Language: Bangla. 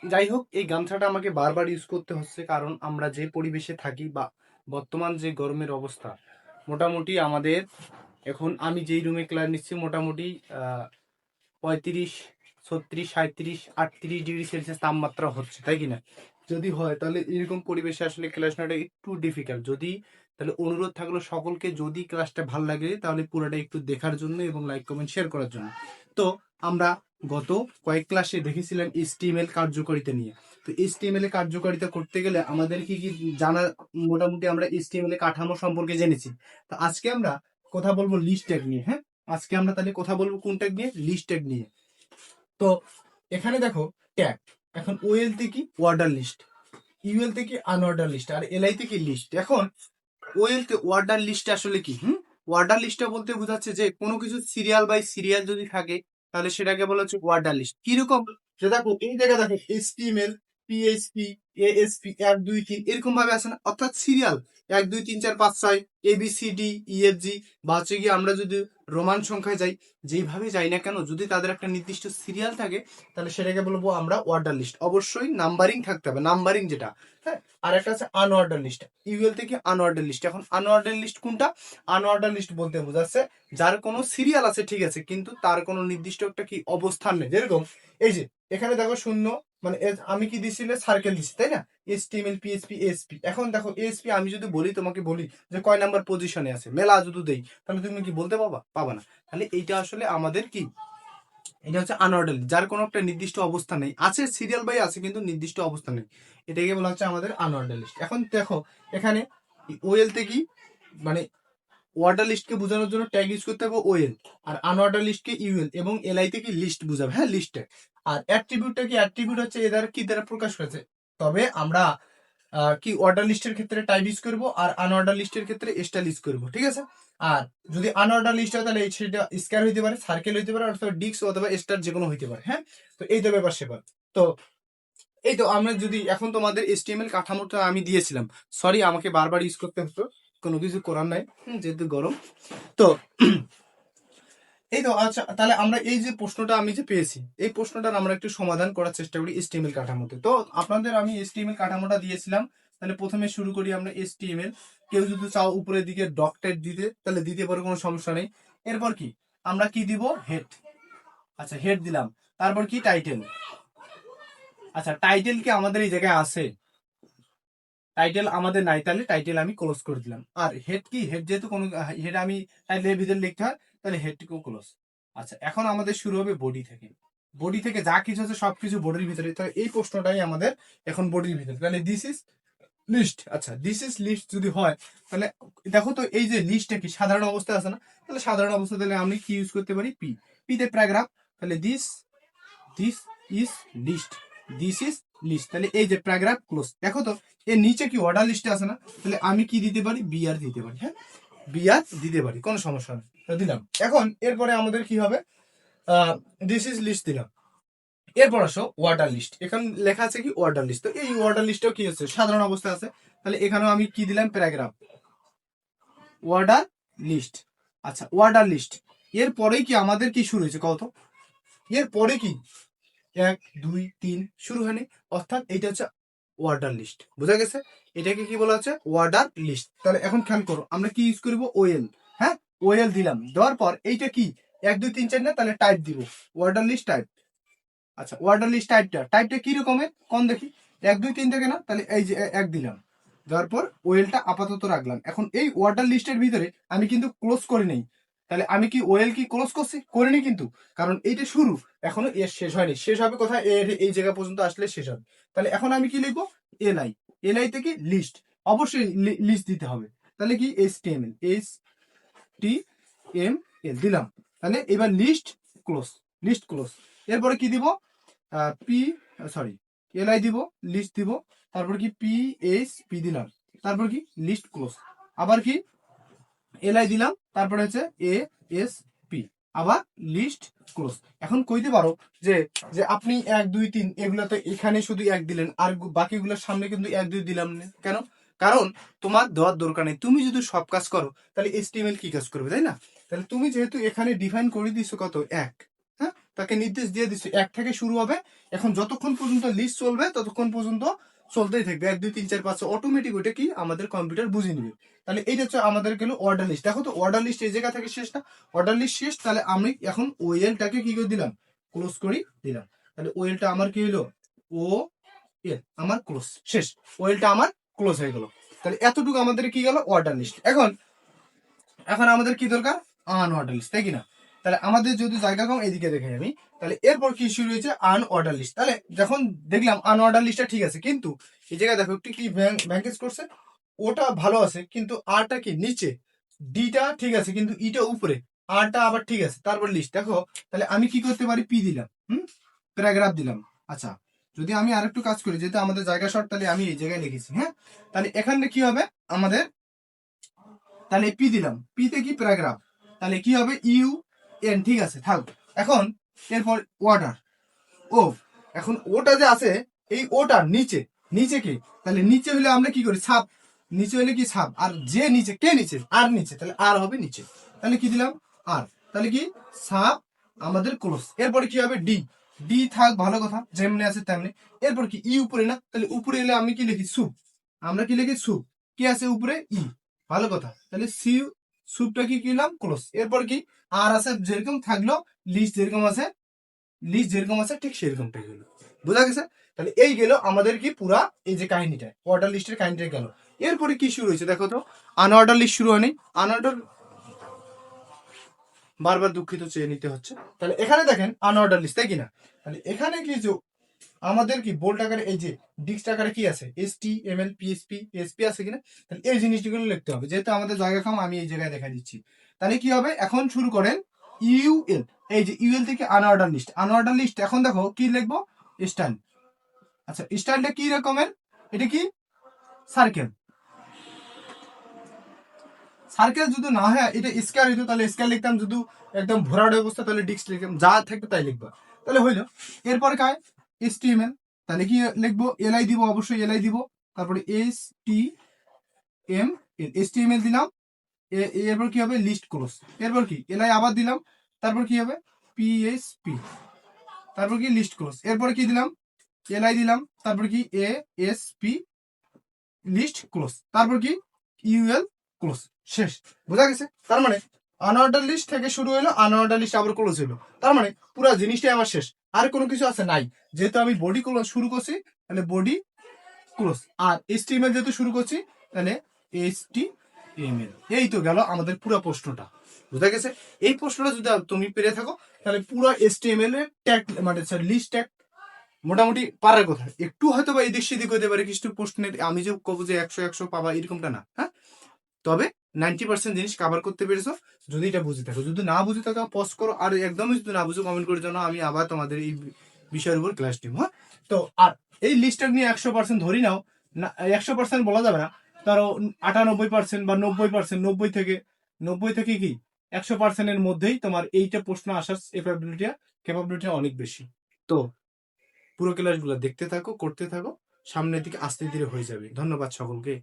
যাই হোক, এই গামছাটা আমাকে বারবার ইউজ করতে হচ্ছে, কারণ আমরা যে পরিবেশে থাকি বা বর্তমান যে গরমের অবস্থা, মোটামুটি আমাদের এখন আমি যেই রুমে ক্লাস নিচ্ছি মোটামুটি 35, 36, 37, 38 ডিগ্রি সেলসিয়াস তাপমাত্রা হচ্ছে, তাই কি না? যদি হয় তাহলে এরকম পরিবেশে আসলে ক্লাস নেওয়াটা একটু ডিফিকাল্ট। যদি তাহলে অনুরোধ থাকলো সকলকে, যদি ক্লাসটা ভালো লাগে তাহলে পুরোটা একটু দেখার জন্য এবং লাইক কমেন্ট শেয়ার করার জন্য। তো আমরা গত কয়েক ক্লাসে দেখেছিলাম HTML কার্যকারিতা নিয়ে। তো HTML এ কার্যকারিতা করতে গেলে আমাদের কি কি জানা, মোটামুটি আমরা HTML এ কাঠামো সম্পর্কে জেনেছি। তো আজকে আমরা কথা বলবো লিস্ট ট্যাগ নিয়ে। হ্যাঁ, আজকে আমরা তাহলে কথা বলবো কোন ট্যাগ নিয়ে? লিস্ট ট্যাগ নিয়ে। তো এখানে দেখো ট্যাগ, এখন ওএল থেকে ওয়ার্ডার লিস্ট, ইউএল থেকে আনঅর্ডার লিস্ট, আর এলআই থেকে লিস্ট। এখন ওএল তে ওয়ার্ডার লিস্ট আসলে কি? ওয়ার্ডার লিস্টটা বলতে বোঝাচ্ছে যে কোনো কিছু সিরিয়াল বাই সিরিয়াল যদি থাকে তাহলে সেটাকে বলা হচ্ছে ওয়ার্ডার লিস্ট। কিরকম? যে দেখো এই জায়গায় দেখো HTML, PHP, ASP 1 2 3 এরকম ভাবে আছে না, অর্থাৎ সিরিয়াল 1 2 3 4 5 6 ABCDEFG, বা হচ্ছে গিয়ে আমরা যদি রোমান সংখ্যায় যাই, যেভাবে যাই না কেন, যদি তাদের একটা নির্দিষ্ট সিরিয়াল থাকে তাহলে সেটাকে বলবো আমরা ওয়ার্ডার লিস্ট। অবশ্যই নাম্বারিং থাকতে হবে, নাম্বারিং যেটা। হ্যাঁ, আর একটা আছে আনঅর্ডার লিস্ট, ইউএল থেকে আনঅর্ডার লিস্ট। এখন আনঅর্ডার লিস্ট কোনটা? আনঅর্ডার লিস্ট বলতে বোঝাচ্ছে যার কোনো সিরিয়াল আছে, ঠিক আছে, কিন্তু তার কোনো নির্দিষ্ট একটা কি অবস্থান নেই। যেরকম এই যে এখানে দেখো শূন্য, মানে আমি কি দিছি? সার্কেল দিছি, তাই না? HTML, PHP, ASP। এখন দেখো ASP আমি যদি বলি, তোমাকে বলি যে কয় নাম্বার পজিশনে আছে, মেলা যদি দেই, তাহলে তুমি কি বলতে পাবা? পাবা না। তাহলে এইটা আসলে আমাদের কি, এটা হচ্ছে আনঅর্ডার, যার কোনো একটা নির্দিষ্ট অবস্থা নেই, আছে সিরিয়াল বাই আছে কিন্তু নির্দিষ্ট অবস্থা নেই, এটাকে বলা হচ্ছে আমাদের আনঅর্ডার লিস্ট। এখন দেখো এখানে ওএল থেকে মানে ওয়ার্ডার লিস্টকে বোঝানোর জন্য ট্যাগ ইউজ করতে হবে ওএল, আর আনঅর্ডার লিস্টকে ইউএল, এবং এলআই থেকে লিস্ট বুঝাবে। হ্যাঁ, লিস্ট ট্যাগ। আর অ্যাট্রিবিউটটা কি? অ্যাট্রিবিউট হচ্ছে এদের কি দ্বারা প্রকাশ করেছে। তবে আমরা কি অর্ডার লিস্টের ক্ষেত্রে টাইপ ইউজ করবো, আর আনঅর্ডার লিস্টের ক্ষেত্রে স্টাইল ইউজ করবো, ঠিক আছে? আর যদি আনঅর্ডার লিস্ট হয় তাহলে সেটা স্কয়ার হইতে পারে, সার্কেল হইতে পারে, অথবা ডিস্ক অথবা স্টার, যে কোনো হইতে পারে। হ্যাঁ, তো এই তো ব্যাপার সেপার। তো এই তো আমরা যদি এখন তোমাদের HTML কাঠামোটা আমি দিয়েছিলাম, সরি আমাকে বারবার ইউজ করতে হতো, কোনো কিছু করার নাই, যেহেতু গরম। তো এই তো আচ্ছা, তাহলে আমরা এই যে প্রশ্নটা আমি যে পেয়েছি, এই প্রশ্নটার আমরা একটু সমাধান করার চেষ্টা করি HTML কাঠামোতে। তো আপনাদের আমি HTML কাঠামোটা দিয়েছিলাম। তাহলে প্রথমে শুরু করি আমরা HTML। কেউ যদি চাও উপরের দিকে ডক্টেট দিতে তাহলে দিতে পারে, কোনো সমস্যা নেই। এরপর কি আমরা কি দিব? হেড। আচ্ছা, হেড দিলাম। তারপর কি? টাইটেল। আচ্ছা, টাইটেল কি আমাদের এই জায়গায় আছে? টাইটেল আমাদের নাই, তাহলে টাইটেল আমি ক্লোজ করে দিলাম। আর হেড কি? হেড যেহেতু কোনো হেড আমি টাইটেলের ভিতরে লিখতে হয়, তাহলে হেডটিকেও ক্লোজ। আচ্ছা, এখন আমাদের শুরু হবে বডি থেকে। বডি থেকে যা কিছু আছে সবকিছু বডির ভিতরে, তাহলে এই প্রশ্নটাই আমাদের এখন বডির ভিতরে। তাহলে দিস ইজ লিস্ট। আচ্ছা, দিস ইজ লিস্ট যদি হয় তাহলে দেখো তো এই যে লিস্টটা কি সাধারণ অবস্থায় আছে না? তাহলে সাধারণ অবস্থা তাহলে আমি কি ইউজ করতে পারি? পি। পিতে প্যারাগ্রাফ। তাহলে this this is list, this is list. তাহলে এই যে প্যারাগ্রাফ ক্লোজ। দেখো তো এর নিচে কি অর্ডার লিস্টে আছে না? তাহলে আমি কি দিতে পারি? বিআর দিতে পারি। হ্যাঁ, বিআর দিতে পারি, কোনো সমস্যা নেই। তো দিলাম। এখন এরপরে আমাদের কি হবে? দিস ইজ লিস্ট দিলাম। এরপর আসো ওয়ার্ডার লিস্ট। এখানে লেখা আছে কি? Ordered list. তো এই ওয়ার্ডার লিস্টটাও কি আছে? সাধারণ অবস্থায় আছে। তাহলে এখানেও আমি কি দিলাম? প্যারাগ্রাফ। Ordered list. আচ্ছা, ওয়ার্ডার লিস্ট। এরপরেই কি আমাদের কি শুরু হয়েছে কত? এরপরে কি 1 2 3 শুরু হয়নি, অর্থাৎ এইটা হচ্ছে ওয়ার্ডার লিস্ট। বোঝা গেছে? এটাকে কি বলা হচ্ছে? Ordered list. তাহলে এখন খেয়াল করো আমরা কি ইউজ করবো? ওএল। হ্যাঁ, ওএল দিলাম। দেওয়ার পর এইটা কি 1 2 3 4 না, তাহলে টাইপ দিব, ওয়ার্ডার লিস্ট টাইপ। আচ্ছা, ওয়ার্ডার লিস্ট টাইপটা কি রকমের কোন দেখি? 1 2 3 থেকে না, তাহলে এই যে এক দিলাম। দেওয়ার পর ওয়েলটা আপাতত রাখলাম। এখন এই ওয়ার্ডার লিস্টের ভিতরে আমি কিন্তু ক্লোজ করে নেই। তাহলে আমি কি ওয়েল কি ক্লোজ করছি? করিনি কিন্তু, কারণ এইটা শুরু, এখনো এর শেষ হয়নি। শেষ হবে কোথায়? এর এই জায়গা পর্যন্ত আসলে শেষ হবে। তাহলে এখন আমি কি লিখবো? এলআই। এলআই থেকে লিস্ট। অবশ্যই লিস্ট দিতে হবে। তাহলে কি? HTML দিলাম। তাহলে এবার লিস্ট ক্লোজ, লিস্ট ক্লোজ। এরপরে কি দিব? পি, সরি, এলআই দিব, লিস্ট দিব, তারপর কি? PHP দিলাম, তারপর কি? List close. আবার কি? এলআই দিলাম, তারপরে হচ্ছে ASP, আবার লিস্ট ক্লোজ। এখন কইতে পারো যে যে আপনি 1 2 3 এগুলা তো এখানে শুধু এক দিলেন, আর বাকিগুলোর সামনে কিন্তু 1 2 দিলাম না কেন? কারণ তোমার দেওয়ার দরকার নেই। তুমি যদি সব কাজ করো তাহলে HTML কি কাজ করবে, তাই না? তাহলে তুমি যেহেতু এখানে ডিফাইন করে দিছো কত? 1, হ্যাঁ, তাকে নির্দেশ দিয়ে দিচ্ছি 1 থেকে শুরু হবে। এখন যতক্ষণ পর্যন্ত লিস্ট চলবে ততক্ষণ পর্যন্ত চলতেই থাকবে, 1 2 3 4 5 অটোমেটিক ওইটা কি আমাদের কম্পিউটার বুঝে নিবে। তাহলে এইটা হচ্ছে আমাদের গেল অর্ডার লিস্ট। দেখো তো অর্ডার লিস্ট এই জায়গা থেকে শেষ না, অর্ডার লিস্ট শেষ। তাহলে আমি এখন ওয়েলটাকে কি করে দিলাম, ক্লোজ করে দিলাম। তাহলে ওয়েলটা আমার কি হলো, ও এল আমার ক্লোজ, শেষ, ওয়েলটা আমার ক্লোজ হয়ে গেল। তাহলে এতটুকু আমাদের কি গেল অর্ডার লিস্ট। এখন এখন আমাদের কি দরকার, আনঅর্ডার লিস্ট, তাই কিনা? তাহলে আমাদের যদি জায়গা কম, এদিকে দেখাই আমি, তাহলে এরপর কি শুরু হয়েছে আনঅর্ডার লিস্ট। তাহলে যখন দেখলাম আনঅর্ডার লিস্টটা ঠিক আছে, কিন্তু এই জায়গায় দেখো একটু কি ব্যাংকেজ করছে, ওটা ভালো আছে কিন্তু আরটা কি নিচে, ডিটা ঠিক আছে কিন্তু ইটা উপরে, আরটা আবার ঠিক আছে, তারপর লিস্ট দেখো। তাহলে আমি কি করতে পারি, পি দিলাম, প্যারাগ্রাফ দিলাম। আচ্ছা, যদি আমি আরেকটু কাজ করি, যেহেতু আমাদের জায়গা শর্ট, তাহলে আমি এই জায়গায় লিখেছি, হ্যাঁ। তাহলে এখানে কি হবে আমাদের, তাহলে পি দিলাম, পিতে কি প্যারাগ্রাফ, তাহলে কি হবে ইউ এন, ঠিক আছে থাক। এখন এরপর অর্ডার ও, এখন ওটা যে আছে এই ওটা নিচে, নিচে কি, তাহলে নিচে হলে আমরা কি করি ছাপ, নিচে হলে কি ছাপ, আর যে নিচে কে নিচে, আর নিচে, তাহলে আর হবে নিচে, তাহলে কি দিলাম আর, তাহলে কি ছাপ আমাদের ক্লোজ। এরপরে কি হবে ডি, ডি থাক ভালো কথা যেমনি আছে তেমনি। এরপর কি ই উপরে না, তাহলে উপরে এলে আমি কি লিখি সুপ, আমরা কি লিখি সুপ, কি আছে উপরে ই, ভালো কথা, তাহলে সি সুপটা কি কিলাম ক্লোজ। এরপর কি আর আছে যেরকম থাকলো, লিস্ট যেরকম আছে, লিস্ট যেরকম আছে ঠিক সেরকমটাই হলো, বোঝা গেছে? তাহলে এই গেল আমাদের কি পুরা এই যে কাহিনীটা, অর্ডার লিস্টের কাহিনীটা গেল। এরপরে কি শুরু হয়েছে দেখো তো, আনঅর্ডার লিস্ট শুরু হয়নি, আনঅর্ডার, বারবার দুঃখিত চেয়ে নিতে হচ্ছে। তাহলে এখানে দেখেন আনঅর্ডার লিস্ট, তাই কিনা? তাহলে এখানে কি যে আমাদের কি বোল্ট আকারে এই যে ডিস্ক আকারে কি আছে, HTML PHP এসপি আছে কিনা, তাহলে এই জিনিসগুলো লিখতে হবে। যেহেতু আমাদের জায়গা কম, আমি এই জায়গায় দেখা দিচ্ছি। তাহলে কি হবে, এখন শুরু করেন ইউএল, এই যে ইউএল থেকে আনঅর্ডার লিস্ট, আনঅর্ডার লিস্ট। এখন দেখো কি লিখবো, স্টাইল। আচ্ছা, স্টাইলটা কি রকমের, এটা কি সার্কেল, সার্কেল যদি না হয় এটা স্কয়ার হইতো, তাহলে স্কয়ার লিখতাম। যদি একদম ভরাট অবস্থা, তাহলে ডিস্ক লিখতাম, যা থাকবে তাই লিখবা, তাহলে হইলো। এরপরে কায় HTML, তাহলে কি লিখবো, এলআই দিব, অবশ্যই এলআই দিব। তারপরে HTML দিলাম, এরপর কি হবে লিস্ট ক্লোজ। এরপর কি এলআই আবার দিলাম, তারপর কি হবে PHP, তারপর কি লিস্ট ক্লোজ। এরপর কি দিলাম, এলআই দিলাম, তারপর কি ASP লিস্ট ক্লোজ, তারপর কি ইউএল ক্লোজ, শেষ, বোঝা গেছে? তার মানে আনঅর্ডার লিস্ট থেকে শুরু হলো, আনঅর্ডার লিস্ট আবার ক্লোজ হলো, তার মানে পুরো জিনিসটাই আমার শেষ, আর কোনো কিছু আছে নাই। যেহেতু আমি বডি ক্লোজ শুরু করছি, তাহলে বডি ক্লোজ, আর HTML যেহেতু শুরু করছি, তাহলে HTML। এই তো গেল আমাদের পুরো প্রশ্নটা, বুঝা গেছে? এই প্রশ্নটা যদি তুমি পেরে থাকো, তাহলে পুরো HTML এর ট্যাগ মানে লিস্ট ট্যাগ মোটামুটি পারার কথা। একটু হয়তো বা এদিক সেদিক হতে পারে কিছু প্রশ্নের, আমি যে কব যে 100 পাবা এরকমটা না, হ্যাঁ। তবে 90% জিনিস কাভার করতে পেরেছো যদি এটা বুঝে থাকো। যদি না বুঝে থাকো পজ করো, আর একদমই যদি না বুঝো কমেন্ট করে জানো, আমি আবার তোমাদের এই বিষয়ের উপর ক্লাস নিব, হ্যাঁ। তো আর এই লিস্টটা নিয়ে 100% ধরি নাও, না 100% বলা যাবে না, ধরো 98% বা 90%, 90 থেকে কি 100%-এর মধ্যেই তোমার এইটা প্রশ্ন আসার ক্যাপাবিলিটি অনেক বেশি। তো পুরো ক্লাসগুলো দেখতে থাকো, করতে থাকো, সামনের দিকে আস্তে ধীরে হয়ে যাবে। ধন্যবাদ সকলকে।